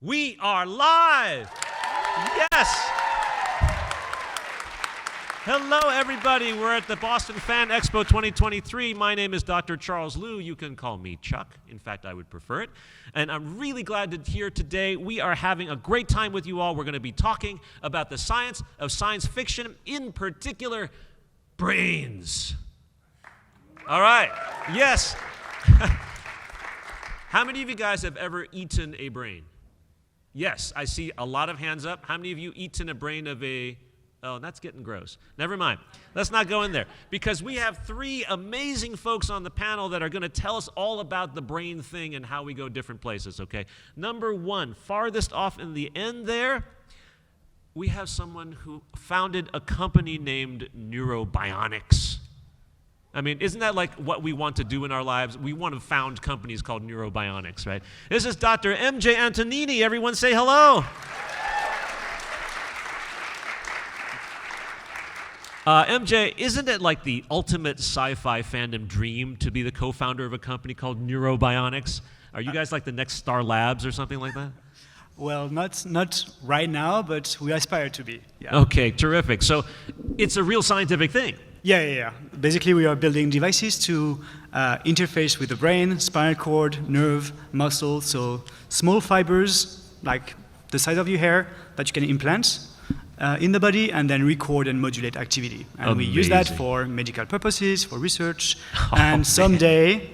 We are live! Yes! Hello, everybody. We're at the Boston Fan Expo 2023. My name is Dr. Charles Liu. You can call me Chuck. In fact, I would prefer it. And I'm really glad to here today. We are having a great time with you all. We're going to be talking about the science of science fiction, in particular, brains. All right. Yes. How many of you guys have ever eaten a brain? Yes, I see a lot of hands up. How many of you eaten a brain of a... Oh, that's getting gross. Never mind. Let's not go in there. Because we have three amazing folks on the panel that are going to tell us all about the brain thing and how we go different places, okay? Number one, farthest off in the end there, we have someone who founded a company named Neurobionics. I mean, isn't that like what we want to do in our lives? We want to found companies called Neurobionics, right? This is Dr. MJ Antonini. Everyone say hello. MJ, isn't it like the ultimate sci-fi fandom dream to be the co-founder of a company called Neurobionics? Are you guys like the next Star Labs or something like that? Well, not right now, but we aspire to be. Yeah. Okay, terrific. So it's a real scientific thing. Yeah. Basically, we are building devices to interface with the brain, spinal cord, nerve, muscle, so small fibers like the size of your hair that you can implant in the body and then record and modulate activity. And Amazing. We use that for medical purposes, for research, and someday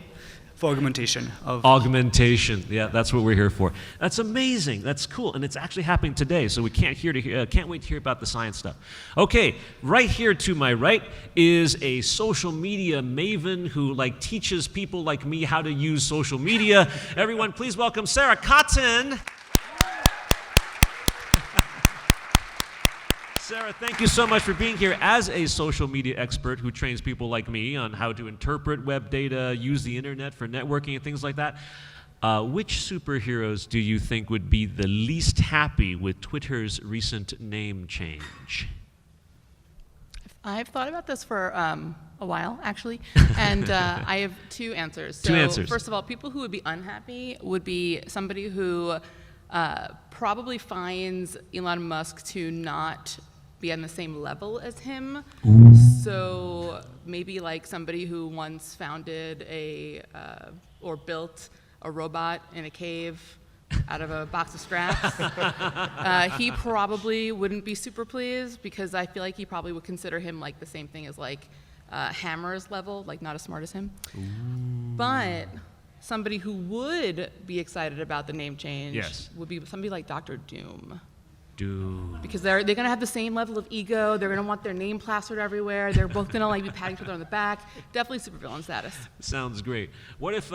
for augmentation. Augmentation, yeah, that's what we're here for. That's amazing, that's cool, and it's actually happening today, so we can't wait to hear about the science stuff. Okay, right here to my right is a social media maven who teaches people like me how to use social media. Everyone, please welcome Sarah Cotton. Sarah, thank you so much for being here as a social media expert who trains people like me on how to interpret web data, use the internet for networking and things like that. Which superheroes do you think would be the least happy with Twitter's recent name change? I've thought about this for a while, actually, and I have two answers. Two answers. First of all, people who would be unhappy would be somebody who probably finds Elon Musk to not be on the same level as him. Ooh. So maybe like somebody who once founded or built a robot in a cave out of a box of scraps. He probably wouldn't be super pleased because I feel like he probably would consider him like the same thing as Hammer's level, like not as smart as him. Ooh. But somebody who would be excited about the name change would be somebody like Dr. Doom. Because they're going to have the same level of ego. They're going to want their name plastered everywhere. They're both going to be patting each other on the back. Definitely supervillain status. Sounds great. What if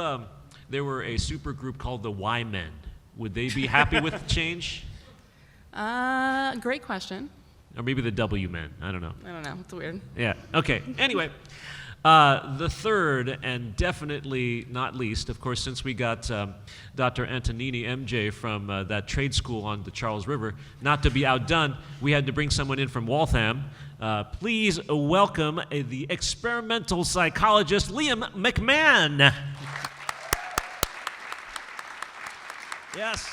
there were a super group called the Y-Men? Would they be happy with the change? Great question. Or maybe the W-Men. I don't know. It's weird. Yeah. Okay. Anyway. The third, and definitely not least, of course, since we got Dr. Antonini, MJ, from that trade school on the Charles River, not to be outdone, we had to bring someone in from Waltham. Please welcome the experimental psychologist, Liam McMahon. Yes.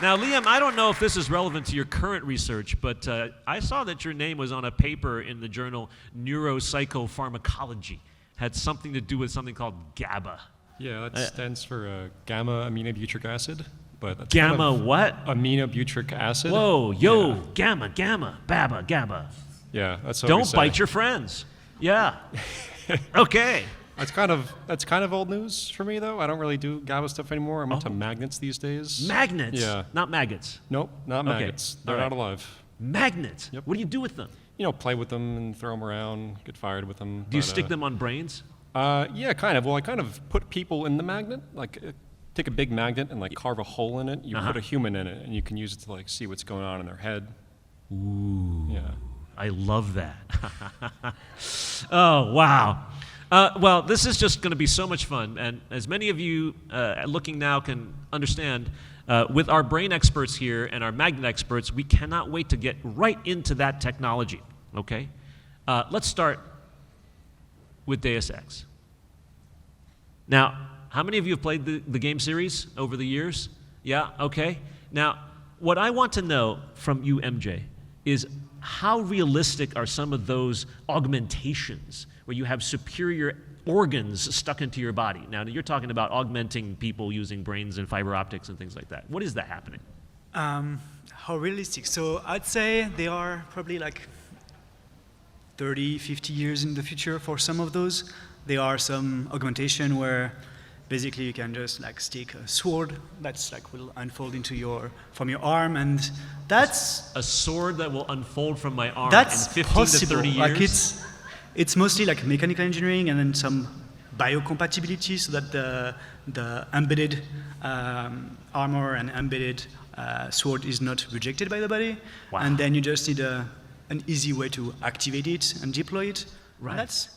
Now, Liam, I don't know if this is relevant to your current research, but I saw that your name was on a paper in the journal Neuropsychopharmacology. Had something to do with something called GABA. Yeah, that stands for gamma aminobutyric acid. But that's gamma kind of what? Aminobutyric acid. Whoa, yo, yeah. Gamma, baba, GABA. Yeah, that's what Don't we say. bite your friends. Yeah. Okay. That's kind of old news for me, though. I don't really do GABA stuff anymore. I'm into magnets these days. Magnets? Yeah. Not maggots? Nope, not maggots. They're not alive. Magnets? Yep. What do you do with them? Play with them and throw them around, get fired with them. Do you stick them on brains? Yeah, kind of. Well, I kind of put people in the magnet. Take a big magnet and carve a hole in it. You put a human in it, and you can use it to see what's going on in their head. Ooh. Yeah. I love that. Oh, wow. Well, this is just going to be so much fun, and as many of you looking now can understand, with our brain experts here and our magnet experts, we cannot wait to get right into that technology, okay? Let's start with Deus Ex. Now, how many of you have played the game series over the years? Yeah, okay. Now, what I want to know from you, MJ, is how realistic are some of those augmentations where you have superior organs stuck into your body? Now, you're talking about augmenting people using brains and fiber optics and things like that. What is that happening? How realistic? So I'd say they are probably like 30, 50 years in the future for some of those. There are some augmentation where basically you can just like stick a sword that's like will unfold from your arm, and that's a sword that will unfold from my arm that's in 15 possible. to 30 years? Like it's mostly like mechanical engineering and then some biocompatibility so that the embedded armor and embedded sword is not rejected by the body. Wow. And then you just need an easy way to activate it and deploy it. Right. And that's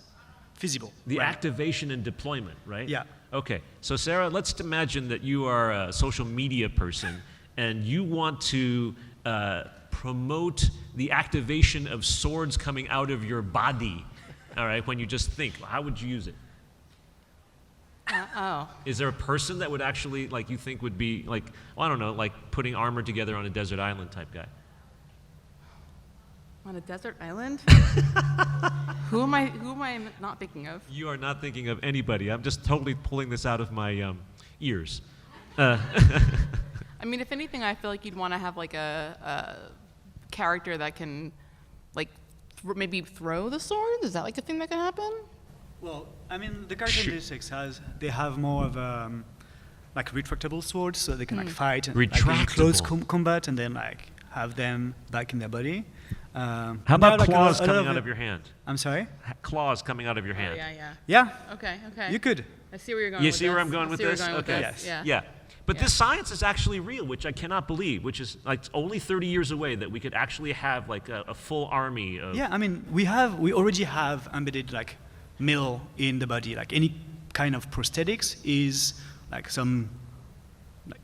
feasible. The Right. activation and deployment, right? Yeah. Okay, so Sarah, let's imagine that you are a social media person and you want to promote the activation of swords coming out of your body, all right, when you just think. How would you use it? Is there a person that would actually, like, you think would be, like, well, I don't know, like putting armor together on a desert island type guy? On a desert island? Who am I not thinking of? You are not thinking of anybody. I'm just totally pulling this out of my ears. I mean, if anything, I feel like you'd want to have like a character that can, like, maybe throw the sword. Is that like a thing that can happen? Well, I mean, the character in Deus Ex they have more of like retractable swords, so they can like fight like, in close combat and then like have them back in their body. How about like claws a lot coming out of your hand? I'm sorry? Claws coming out of your Oh, hand. yeah. Yeah. Okay. You could. I see where you're going. You with see this. where I'm going I with see where this? you're going with Okay. this. Yes. Yeah. But Yeah. this science is actually real, which I cannot believe, which is like only 30 years away that we could actually have like a full army of... Yeah, I mean, we already have embedded like metal in the body. Like any kind of prosthetics is like some like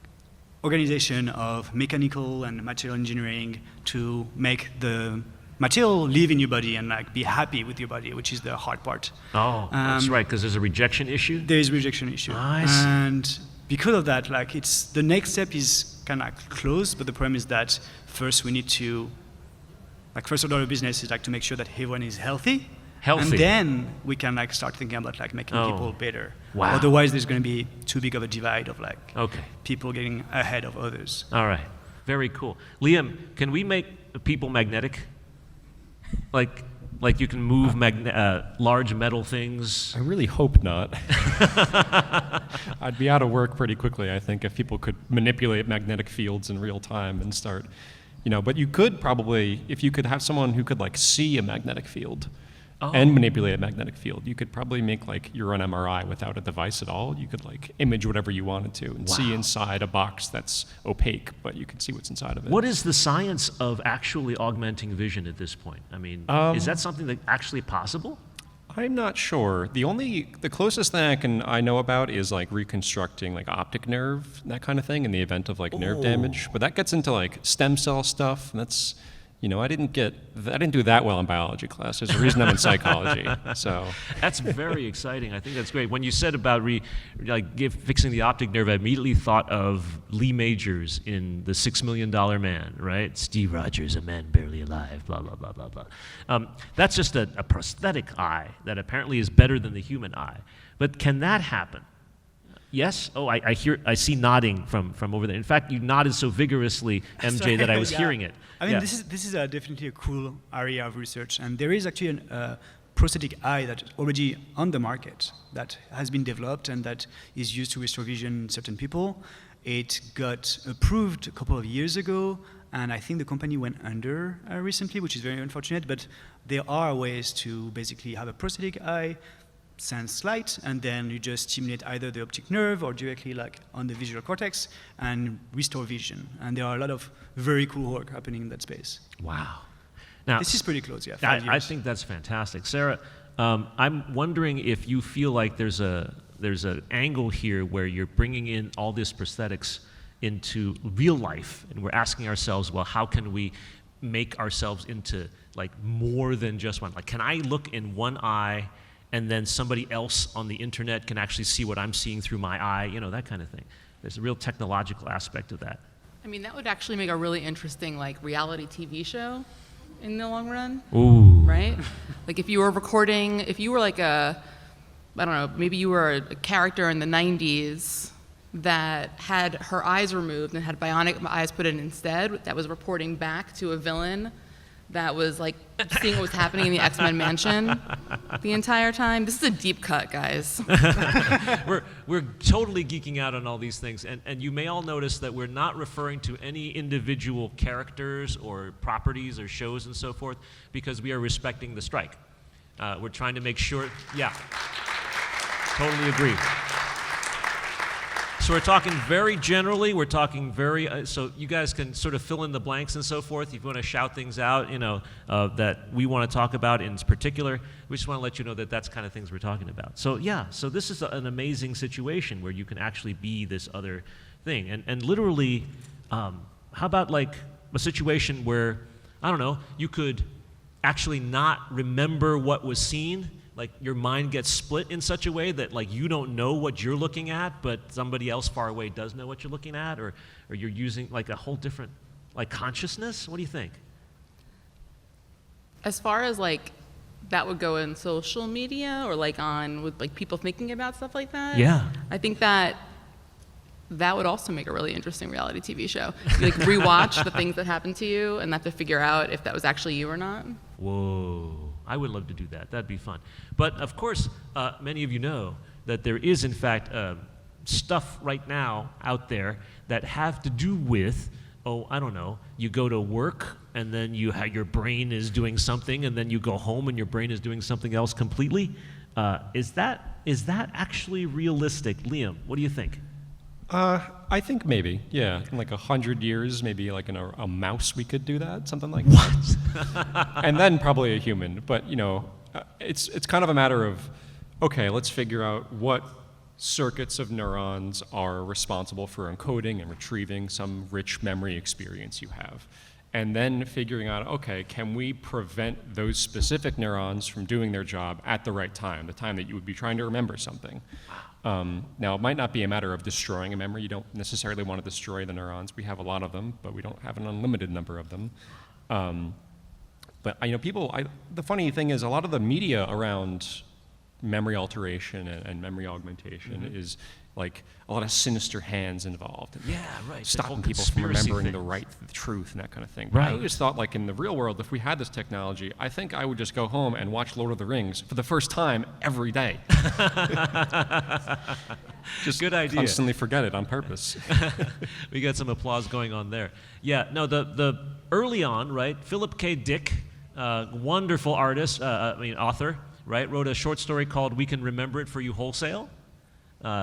organization of mechanical and material engineering to make the material live in your body and like be happy with your body, which is the hard part. Oh, that's right, because there's a rejection issue? There is rejection issue. I see. And because of that, like the next step is kind of like close, but the problem is that first we need to, like first order of business is like to make sure that everyone is healthy. Healthy. And then we can like start thinking about like making Oh. people better. Wow. Otherwise there's going to be too big of a divide of like Okay. people getting ahead of others. All right. Very cool. Liam, can we make people magnetic? Like you can move large metal things? I really hope not. I'd be out of work pretty quickly, I think, if people could manipulate magnetic fields in real time and start, but you could probably, if you could have someone who could like see a magnetic field and manipulate a magnetic field, you could probably make like your own MRI without a device at all. You could like image whatever you wanted to and see inside a box that's opaque, but you can see what's inside of it. What is the science of actually augmenting vision at this point? I mean, is that something that actually possible? I'm not sure. The closest thing I know about is like reconstructing like optic nerve, that kind of thing, in the event of like nerve damage. But that gets into like stem cell stuff, and that's, I didn't do that well in biology class. There's a reason I'm in psychology. So That's very exciting. I think that's great. When you said about fixing the optic nerve, I immediately thought of Lee Majors in The $6 Million Man, right? Steve Rogers, a man barely alive, blah, blah, blah, blah, blah. That's just a prosthetic eye that apparently is better than the human eye. But can that happen? Yes? Oh, I see nodding from over there. In fact, you nodded so vigorously, MJ, Sorry, that I was yeah. hearing it. I mean, Yeah. this is definitely a cool area of research, and there is actually a prosthetic eye that's already on the market that has been developed and that is used to restore vision in certain people. It got approved a couple of years ago, and I think the company went under recently, which is very unfortunate, but there are ways to basically have a prosthetic eye, sense light, and then you just stimulate either the optic nerve or directly like on the visual cortex and restore vision. And there are a lot of very cool work happening in that space. Wow. Now, This is pretty close, yeah. 5 years. I think that's fantastic. Sarah, I'm wondering if you feel like there's an angle here where you're bringing in all these prosthetics into real life, and we're asking ourselves, well, how can we make ourselves into like more than just one? Like, can I look in one eye and then somebody else on the internet can actually see what I'm seeing through my eye, that kind of thing. There's a real technological aspect of that. I mean, that would actually make a really interesting, like, reality TV show in the long run. Ooh. Right? Like, if you were recording, if you were like I don't know, maybe you were a character in the 90s that had her eyes removed and had bionic eyes put in instead, that was reporting back to a villain that was like seeing what was happening in the X-Men mansion the entire time. This is a deep cut, guys. We're totally geeking out on all these things, and you may all notice that we're not referring to any individual characters or properties or shows and so forth, because we are respecting the strike. We're trying to make sure, yeah, totally agree. So we're talking very generally, we're talking very, so you guys can sort of fill in the blanks and so forth. If you want to shout things out, that we want to talk about in particular, we just want to let you know that that's kind of things we're talking about. So yeah, so this is an amazing situation where you can actually be this other thing. And literally, how about like a situation where, I don't know, you could actually not remember what was seen? Like your mind gets split in such a way that like you don't know what you're looking at, but somebody else far away does know what you're looking at, or you're using like a whole different like consciousness? What do you think? As far as like that would go in social media or like on with like people thinking about stuff like that. Yeah. I think that would also make a really interesting reality TV show. You like rewatch the things that happened to you and have to figure out if that was actually you or not. Whoa. I would love to do that. That'd be fun. But of course, many of you know that there is, in fact, stuff right now out there that have to do with, I don't know, you go to work and then your brain is doing something, and then you go home and your brain is doing something else completely. Is that actually realistic? Liam, what do you think? I think maybe, yeah. In like 100 years, maybe like in a mouse we could do that, something like that. And then probably a human. But it's kind of a matter of, okay, let's figure out what circuits of neurons are responsible for encoding and retrieving some rich memory experience you have. And then figuring out, okay, can we prevent those specific neurons from doing their job at the right time, the time that you would be trying to remember something. Now, it might not be a matter of destroying a memory. You don't necessarily want to destroy the neurons. We have a lot of them, but we don't have an unlimited number of them. But the funny thing is, a lot of the media around memory alteration and memory augmentation is like a lot of sinister hands involved. Yeah, right. Stopping people from remembering the truth and that kind of thing. Right. I always thought, like, in the real world, if we had this technology, I think I would just go home and watch Lord of the Rings for the first time every day. Just good idea. Constantly forget it on purpose. We got some applause going on there. Yeah, no, the early on, right, Philip K. Dick, wonderful artist, author, right, wrote a short story called We Can Remember It for You Wholesale.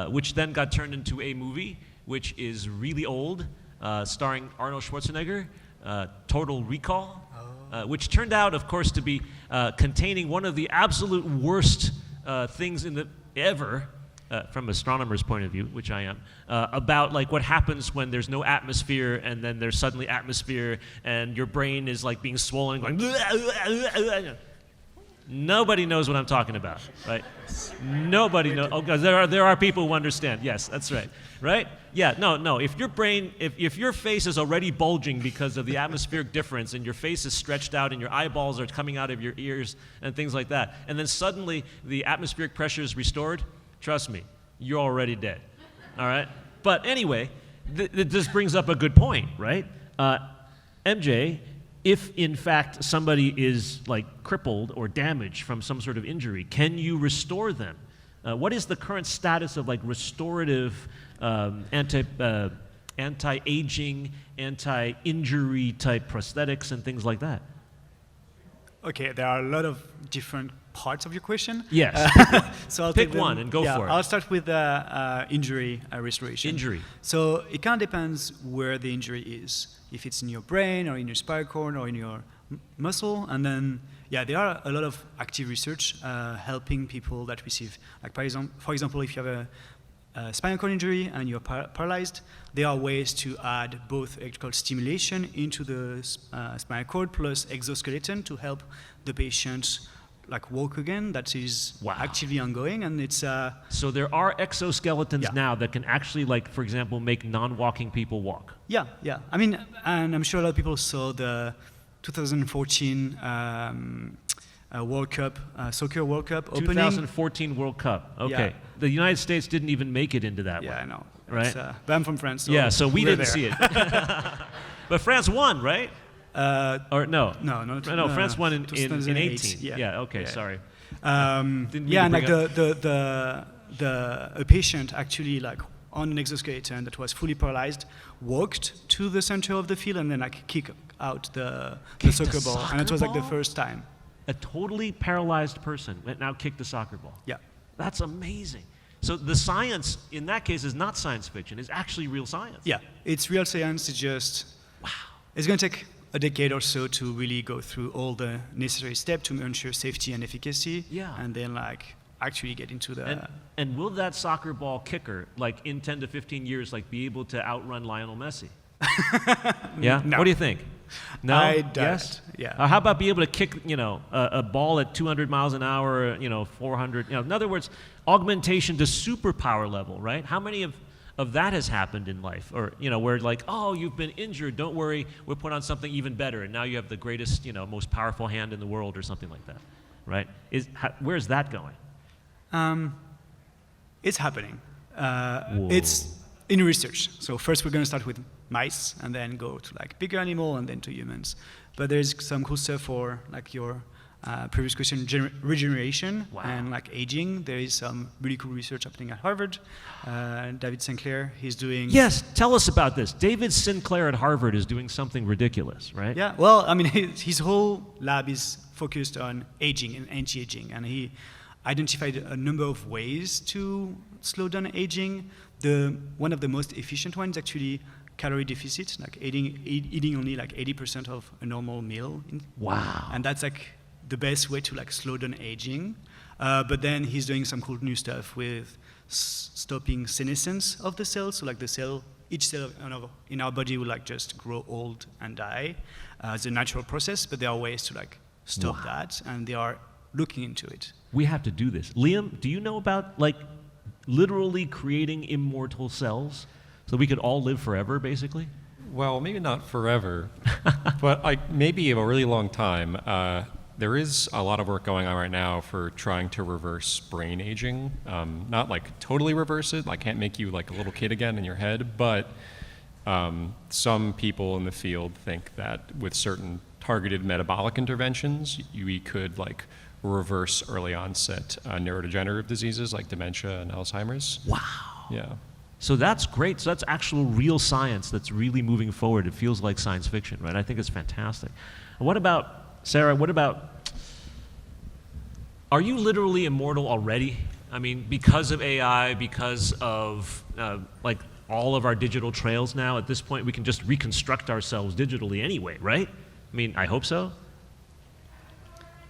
Which then got turned into a movie, which is really old, starring Arnold Schwarzenegger, Total Recall, which turned out, of course, to be containing one of the absolute worst things ever, from an astronomer's point of view, which I am, about like what happens when there's no atmosphere and then there's suddenly atmosphere and your brain is like being swollen, going. Nobody knows what I'm talking about, right? Nobody knows. Oh, because there are people who understand. Yes, that's right. Right? Yeah. No. If your brain, if your face is already bulging because of the atmospheric difference, and your face is stretched out, and your eyeballs are coming out of your ears, and things like that, and then suddenly the atmospheric pressure is restored, trust me, you're already dead. All right. But anyway, this brings up a good point, right? MJ. If, in fact, somebody is like crippled or damaged from some sort of injury, can you restore them? What is the current status of like restorative, anti-aging, anti-injury type prosthetics and things like that? Okay, there are a lot of different parts of your question. Yes. So I'll pick take one and go for it. I'll start with injury restoration. Injury. So it kind of depends where the injury is. If it's in your brain or in your spinal cord or in your muscle, and then there are a lot of active research helping people that receive, like for example, if you have a spinal cord injury and you're paralyzed, there are ways to add both electrical stimulation into the spinal cord plus exoskeleton to help the patient like walk again. That is Wow. actively ongoing, and it's So there are exoskeletons Yeah. now that can actually, like, for example, make non-walking people walk. yeah. I mean, and I'm sure a lot of people saw the 2014 World Cup, soccer World Cup opening. 2014 World Cup. Okay. Yeah. The United States didn't even make it into that Yeah, one. I know. Right? It's, but I'm from France. So Yeah, so we we're didn't there. see it. But France won, right? Or no? No, No, France won in 2008, 18. yeah. Okay, Yeah. sorry. Yeah, Didn't mean and to like a patient actually like on an exoskeleton that was fully paralyzed walked to the center of the field and then like kicked out the Kicked a soccer ball, and it was like the soccer ball? first time. A totally paralyzed person went now kicked the soccer ball. Yeah, That's amazing. So the science in that case is not science fiction; it's actually real science. yeah, it's real science. It's just it's going to take a decade or so to really go through all the necessary steps to ensure safety and efficacy. Yeah. And then like actually get into the And will that soccer ball kicker, like in 10 to 15 years, like be able to outrun Lionel Messi? Yeah. No. What do you think? No. I doubt Yes. it. Yeah. How about be able to kick, a ball at 200 miles an hour, 400? In other words, augmentation to superpower level, right? How many of that has happened in life, or where like, oh, you've been injured, don't worry, we'll put on something even better, and now you have the greatest, most powerful hand in the world, or something like that, right? Where's that going? It's happening. Whoa. It's in research. So first we're going to start with mice and then go to like bigger animal and then to humans. But there's some cool stuff for like your previous question, regeneration Wow. and like aging. There is some really cool research happening at Harvard. David Sinclair, he's doing... Yes, tell us about this. David Sinclair at Harvard is doing something ridiculous, right? Yeah, well, I mean, his whole lab is focused on aging and anti-aging, and he identified a number of ways to slow down aging. One of the most efficient ones is actually calorie deficit, like eating only like 80% of a normal meal. Wow. And that's like the best way to like slow down aging. But then he's doing some cool new stuff with stopping senescence of the cells. So like each cell in our body will like just grow old and die. It's a natural process, but there are ways to like stop that, and they are looking into it. We have to do this. Liam, do you know about like literally creating immortal cells so we could all live forever, basically? Well, maybe not forever, but like maybe a really long time. There is a lot of work going on right now for trying to reverse brain aging. Not like totally reverse it, like can't make you like a little kid again in your head, but some people in the field think that with certain targeted metabolic interventions, we could like reverse early onset neurodegenerative diseases like dementia and Alzheimer's. Wow. Yeah. So that's great. So that's actual real science that's really moving forward. It feels like science fiction, right? I think it's fantastic. What about, Sarah, are you literally immortal already? I mean, because of AI, because of like all of our digital trails now, at this point we can just reconstruct ourselves digitally anyway, right? I mean, I hope so.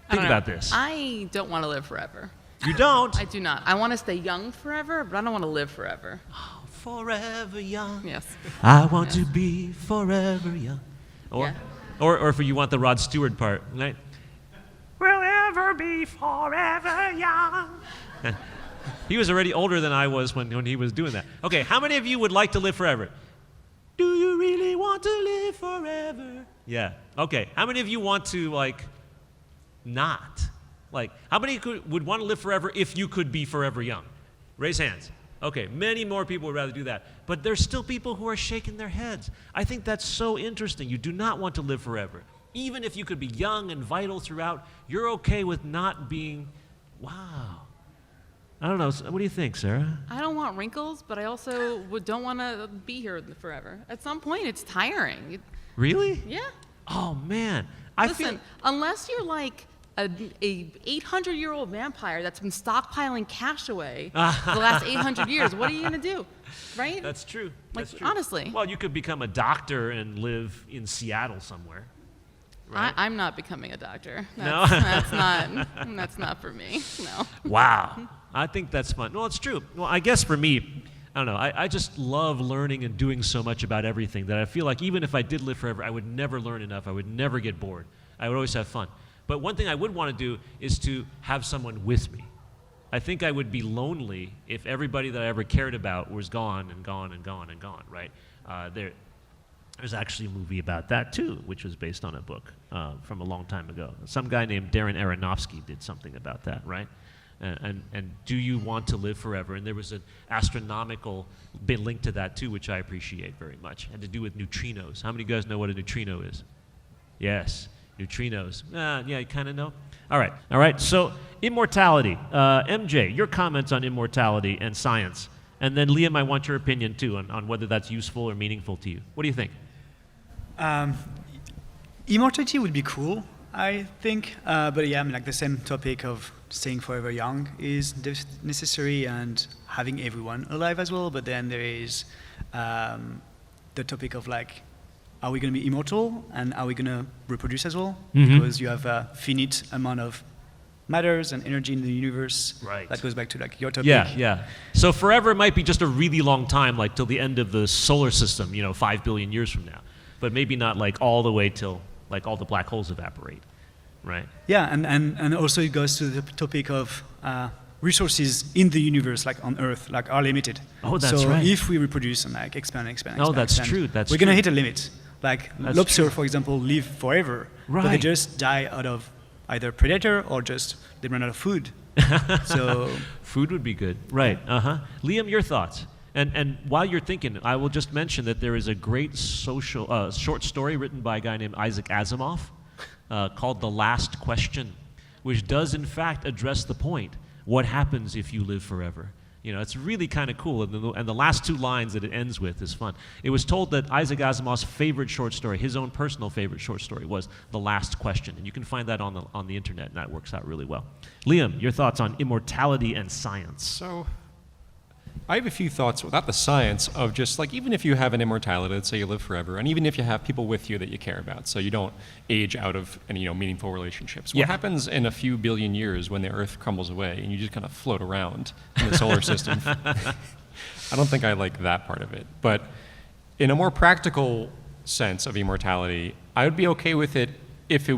I Think don't know. about this. I don't want to live forever. You don't? I do not. I want to stay young forever, but I don't want to live forever. Forever young. Yes. I want to be forever young. Or, Yeah. or if you want the Rod Stewart part, right? We'll ever be forever young. He was already older than I was when he was doing that. Okay, how many of you would like to live forever? Do you really want to live forever? Yeah. Okay. How many of you want to like not? Like, how many would want to live forever if you could be forever young? Raise hands. Okay, many more people would rather do that. But there's still people who are shaking their heads. I think that's so interesting. You do not want to live forever. Even if you could be young and vital throughout, you're okay with not being, wow. I don't know. What do you think, Sarah? I don't want wrinkles, but I also don't want to be here forever. At some point, it's tiring. Really? Yeah. Oh, man. Listen, unless you're like a 800-year-old vampire that's been stockpiling cash away for the last 800 years, what are you going to do? Right? That's true. Like, That's true. honestly. Well, you could become a doctor and live in Seattle somewhere. Right? I'm not becoming a doctor. No? That's not for me. No. Wow. I think that's fun. Well, it's true. Well, I guess for me, I don't know. I just love learning and doing so much about everything that I feel like even if I did live forever, I would never learn enough. I would never get bored. I would always have fun. But one thing I would want to do is to have someone with me. I think I would be lonely if everybody that I ever cared about was gone and gone and gone and gone, right? There's actually a movie about that too, which was based on a book from a long time ago. Some guy named Darren Aronofsky did something about that, right? And do you want to live forever? And there was an astronomical bit linked to that too, which I appreciate very much. It had to do with neutrinos. How many of you guys know what a neutrino is? Yes, neutrinos. Yeah, you kind of know. All right. So immortality. MJ, your comments on immortality and science. And then Liam, I want your opinion too on whether that's useful or meaningful to you. What do you think? Immortality would be cool, I think. But yeah, I mean, like the same topic of staying forever young is necessary and having everyone alive as well. But then there is the topic of like, are we going to be immortal and are we going to reproduce as well? Mm-hmm. Because you have a finite amount of matters and energy in the universe. Right. That goes back to like your topic. Yeah. So forever might be just a really long time, like till the end of the solar system, 5 billion years from now. But maybe not like all the way till like all the black holes evaporate, right? Yeah, and also it goes to the topic of resources in the universe, like on Earth, like are limited. Oh, that's so right. If we reproduce and like expand, Oh, that's true. we're gonna hit a limit. Like That's lobster, true. for example, live forever, but they Right. just die out of either predator or just they run out of food. So Food would be good. Right. Liam, your thoughts. And while you're thinking, I will just mention that there is a great short story written by a guy named Isaac Asimov called The Last Question, which does in fact address the point, what happens if you live forever? It's really kind of cool. And the last two lines that it ends with is fun. It was told that Isaac Asimov's favorite short story, his own personal favorite short story, was The Last Question. And you can find that on the internet, and that works out really well. Liam, your thoughts on immortality and science? So, I have a few thoughts without the science of just like, even if you have an immortality, let's say you live forever, and even if you have people with you that you care about, so you don't age out of any meaningful relationships. What Yeah. happens in a few billion years when the Earth crumbles away and you just kind of float around in the solar system? I don't think I like that part of it. But in a more practical sense of immortality, I would be okay with it if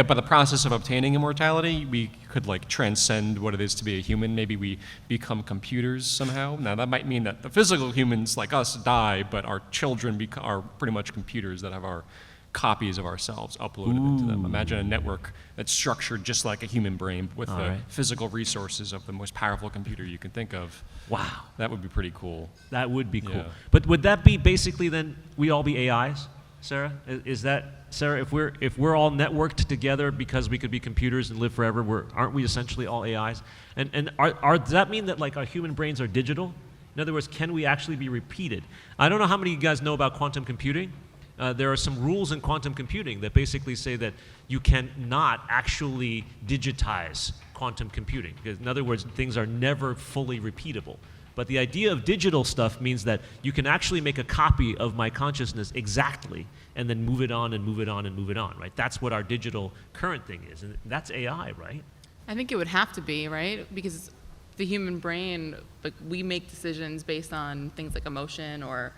by the process of obtaining immortality, we could like transcend what it is to be a human. Maybe we become computers somehow. Now that might mean that the physical humans like us die, but our children are pretty much computers that have our copies of ourselves uploaded into them. Imagine a network that's structured just like a human brain with All the right. physical resources of the most powerful computer you can think of. Wow. That would be pretty cool. That would be cool. Yeah. But would that be basically then we all be AIs, Sarah? Is that, Sarah, if we're all networked together because we could be computers and live forever, aren't we essentially all AIs? And does that mean that like our human brains are digital? In other words, can we actually be repeated? I don't know how many of you guys know about quantum computing. There are some rules in quantum computing that basically say that you cannot actually digitize quantum computing. Because in other words, things are never fully repeatable. But the idea of digital stuff means that you can actually make a copy of my consciousness exactly and then move it on and move it on and move it on, right? That's what our digital current thing is. And that's AI, right? I think it would have to be, right? Because the human brain, like we make decisions based on things like emotion or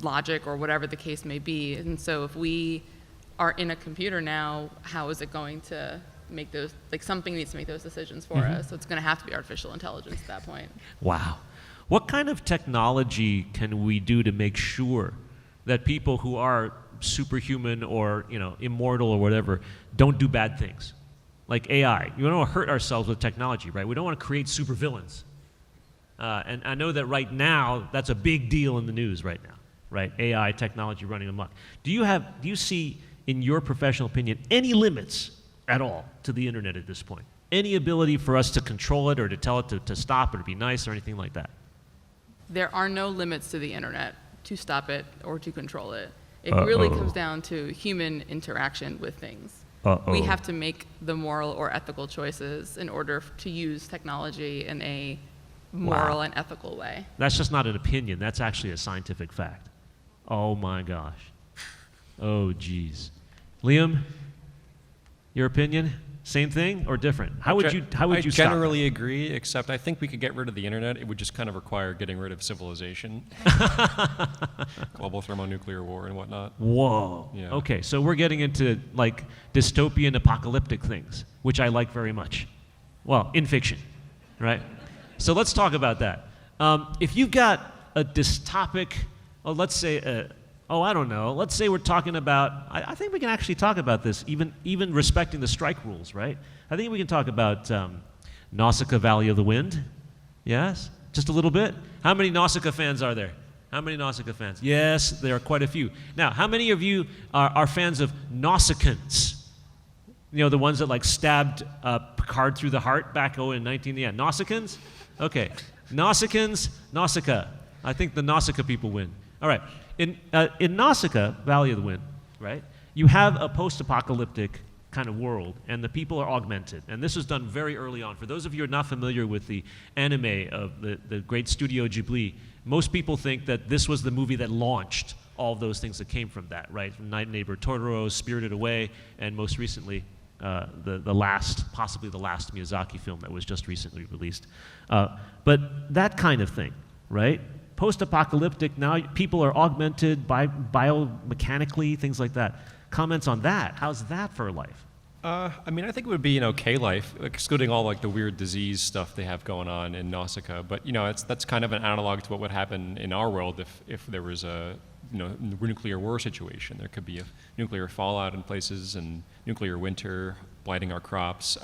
logic or whatever the case may be. And so if we are in a computer now, how is it going to make those, like something needs to make those decisions for us. So it's going to have to be artificial intelligence at that point. Wow. What kind of technology can we do to make sure that people who are superhuman or immortal or whatever don't do bad things? Like AI. You don't want to hurt ourselves with technology, right? We don't want to create supervillains. And I know that right now, that's a big deal in the news right now, right? AI technology running amok. Do you see, in your professional opinion, any limits at all to the internet at this point? Any ability for us to control it or to tell it to stop or to be nice or anything like that? There are no limits to the internet to stop it or to control it. It really comes down to human interaction with things. We have to make the moral or ethical choices in order to use technology in a moral and ethical way. That's just not an opinion. That's actually a scientific fact. Oh my gosh. Oh geez. Liam, your opinion? Same thing or different? How would you I stop? generally agree, except I think we could get rid of the internet. It would just kind of require getting rid of civilization, global thermonuclear war and whatnot. Whoa. Yeah. Okay, so we're getting into like dystopian apocalyptic things, which I like very much. Well, in fiction, right? So let's talk about that. If you've got a dystopic, let's say, I don't know. Let's say we're talking about, I think we can actually talk about this, even respecting the strike rules, right? I think we can talk about Nausicaa Valley of the Wind. Yes? Just a little bit? How many Nausicaa fans are there? How many Nausicaa fans? Yes, there are quite a few. Now, how many of you are fans of Nausicaans? You know, the ones that like stabbed Picard through the heart back in 19... Yeah, Nausicaans? Okay. Nausicaans, Nausicaa. I think the Nausicaa people win. All right. In Nausicaa, Valley of the Wind, right, you have a post-apocalyptic kind of world, and the people are augmented. And this was done very early on. For those of you who are not familiar with the anime of the great Studio Ghibli, most people think that this was the movie that launched all of those things that came from that, right? From Night Neighbor Totoro, Spirited Away, and most recently, possibly the last Miyazaki film that was just recently released. But that kind of thing, right? Post-apocalyptic, now people are augmented biomechanically, things like that. Comments on that? How's that for life? I mean, I think it would be an okay life, excluding all like the weird disease stuff they have going on in Nausicaa. But that's kind of an analog to what would happen in our world if there was a nuclear war situation. There could be a nuclear fallout in places and nuclear winter blighting our crops.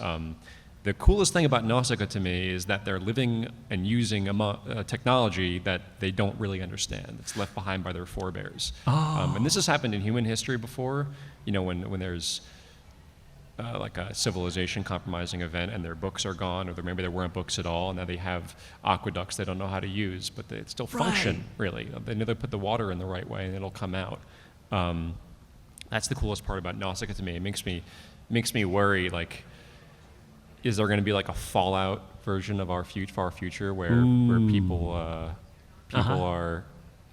The coolest thing about Nausicaa to me is that they're living and using a technology that they don't really understand. It's left behind by their forebears. And this has happened in human history before, when there's like a civilization compromising event and their books are gone, or maybe there weren't books at all, and now they have aqueducts they don't know how to use, but they still function, really. They know they put the water in the right way and it'll come out. That's the coolest part about Nausicaa to me. It makes me worry, like, is there going to be like a Fallout version of our future where people are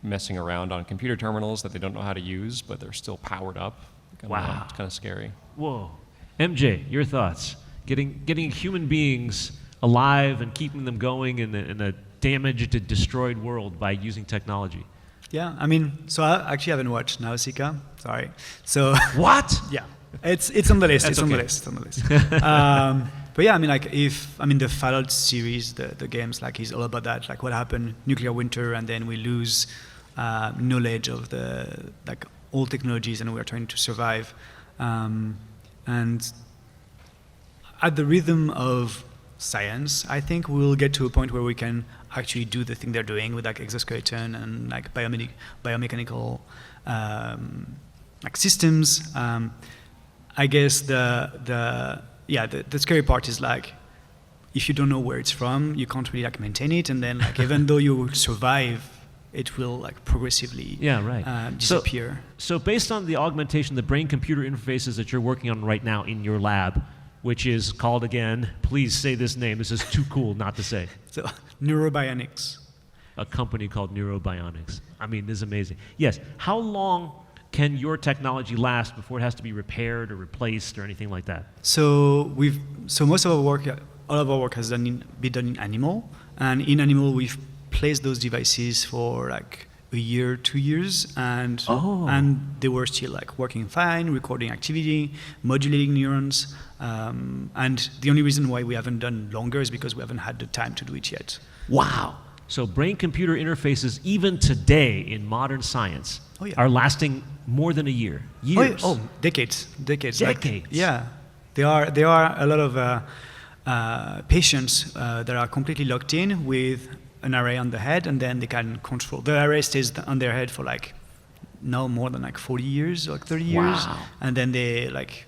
messing around on computer terminals that they don't know how to use, but they're still powered up? Wow. It's kind of scary. Whoa. MJ, your thoughts? Getting human beings alive and keeping them going in a damaged and destroyed world by using technology. Yeah, I mean, so I actually haven't watched Nausicaa. Sorry. So what? Yeah, it's on the list. That's it's okay. on the list. But yeah, I mean, like the Fallout series, the games, like, is all about that. Like, what happened, nuclear winter, and then we lose knowledge of the old technologies, and we're trying to survive. And at the rhythm of science, I think we'll get to a point where we can actually do the thing they're doing with like exoskeleton and like biomechanical like systems. I guess the scary part is like, if you don't know where it's from, you can't really like maintain it, and then like even though you will survive, it will like progressively disappear. So based on the augmentation, the brain-computer interfaces that you're working on right now in your lab, which is called, again, please say this name, this is too cool not to say. So Neurobionics. A company called Neurobionics. I mean, this is amazing. Yes, how long can your technology last before it has to be repaired or replaced or anything like that? So most of our work, all of our work has been done in animal, and in animal we've placed those devices for like a year, 2 years, and they were still like working fine, recording activity, modulating neurons, and the only reason why we haven't done longer is because we haven't had the time to do it yet. Wow. So brain-computer interfaces, even today in modern science, are lasting more than a year. Years. Decades. Decades. Like, yeah. There are a lot of patients that are completely locked in with an array on the head, and then they can control. The array stays on their head for like no more than like 40 years, like 30 years. Wow. And then they like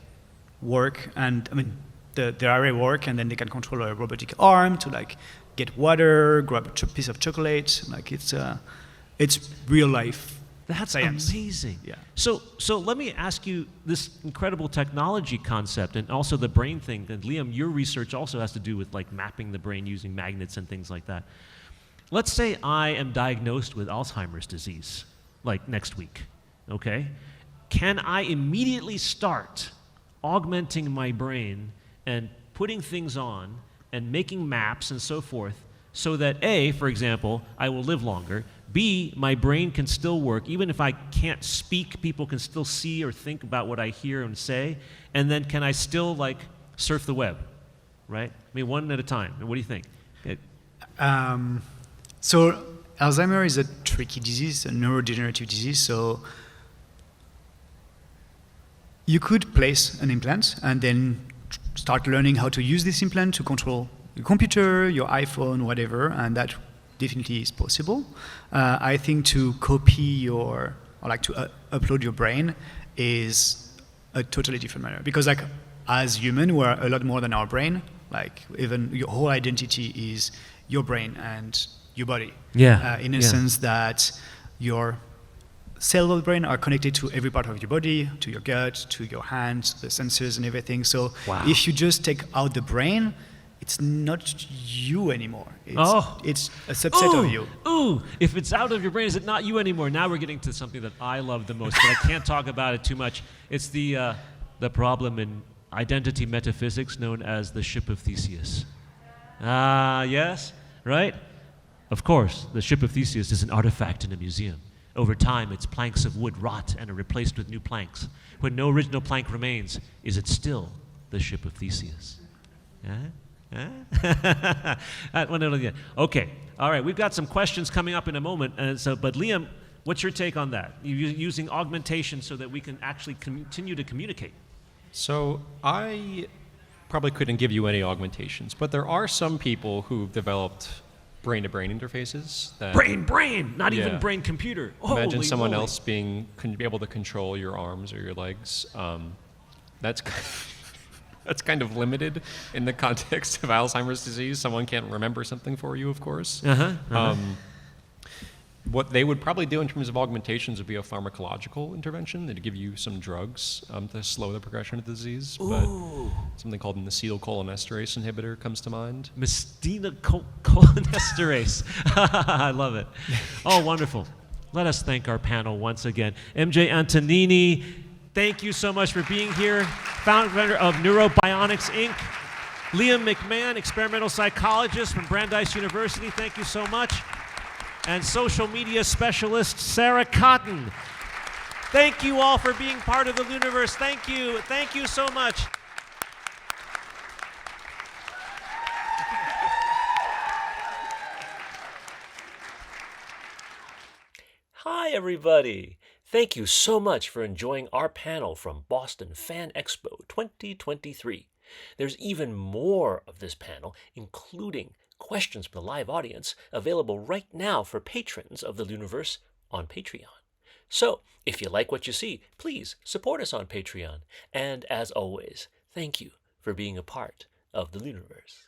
work, and I mean, the array work, and then they can control a robotic arm to like get water, grab a piece of chocolate. Like it's real life. That's science. Amazing. Yeah. So let me ask you this incredible technology concept and also the brain thing. And Liam, your research also has to do with like mapping the brain using magnets and things like that. Let's say I am diagnosed with Alzheimer's disease, like next week, okay? Can I immediately start augmenting my brain and putting things on and making maps and so forth so that A, for example, I will live longer, B, my brain can still work. Even if I can't speak, people can still see or think about what I hear and say. And then can I still, like, surf the web, right? I mean, one at a time. What do you think? So Alzheimer is a tricky disease, a neurodegenerative disease. So you could place an implant and then start learning how to use this implant to control your computer, your iPhone, whatever, and that definitely is possible. I think to copy or like to upload your brain is a totally different matter, because like as human, we're a lot more than our brain. Like even your whole identity is your brain and your body. Yeah. In a sense that your cells of the brain are connected to every part of your body, to your gut, to your hands, the senses and everything. So if you just take out the brain, it's not you anymore. It's a subset of you. Ooh, if it's out of your brain, is it not you anymore? Now we're getting to something that I love the most, but I can't talk about it too much. It's the problem in identity metaphysics known as the ship of Theseus. Yes, right? Of course, the ship of Theseus is an artifact in a museum. Over time, its planks of wood rot and are replaced with new planks. When no original plank remains, is it still the ship of Theseus? Okay, all right, we've got some questions coming up in a moment. But Liam, what's your take on that? Using augmentation so that we can actually continue to communicate. So I probably couldn't give you any augmentations, but there are some people who've developed brain-to-brain interfaces. Brain, not even brain-computer. Imagine someone moly. else be able to control your arms or your legs. That's kind of limited in the context of Alzheimer's disease. Someone can't remember something for you, of course. What they would probably do in terms of augmentations would be a pharmacological intervention. They'd give you some drugs to slow the progression of the disease. But something called an acetylcholinesterase inhibitor comes to mind. Cholinesterase. I love it. Oh, wonderful. Let us thank our panel once again. MJ Antonini, thank you so much for being here. Founder of Neurobionics, Inc. Liam McMahon, experimental psychologist from Brandeis University. Thank you so much. And social media specialist Sarah Cotton. Thank you all for being part of the LIUniverse. Thank you. Thank you so much. Hi, everybody. Thank you so much for enjoying our panel from Boston Fan Expo 2023. There's even more of this panel, including questions from the live audience, available right now for patrons of the LIUniverse on Patreon. So, if you like what you see, please support us on Patreon. And as always, thank you for being a part of the LIUniverse.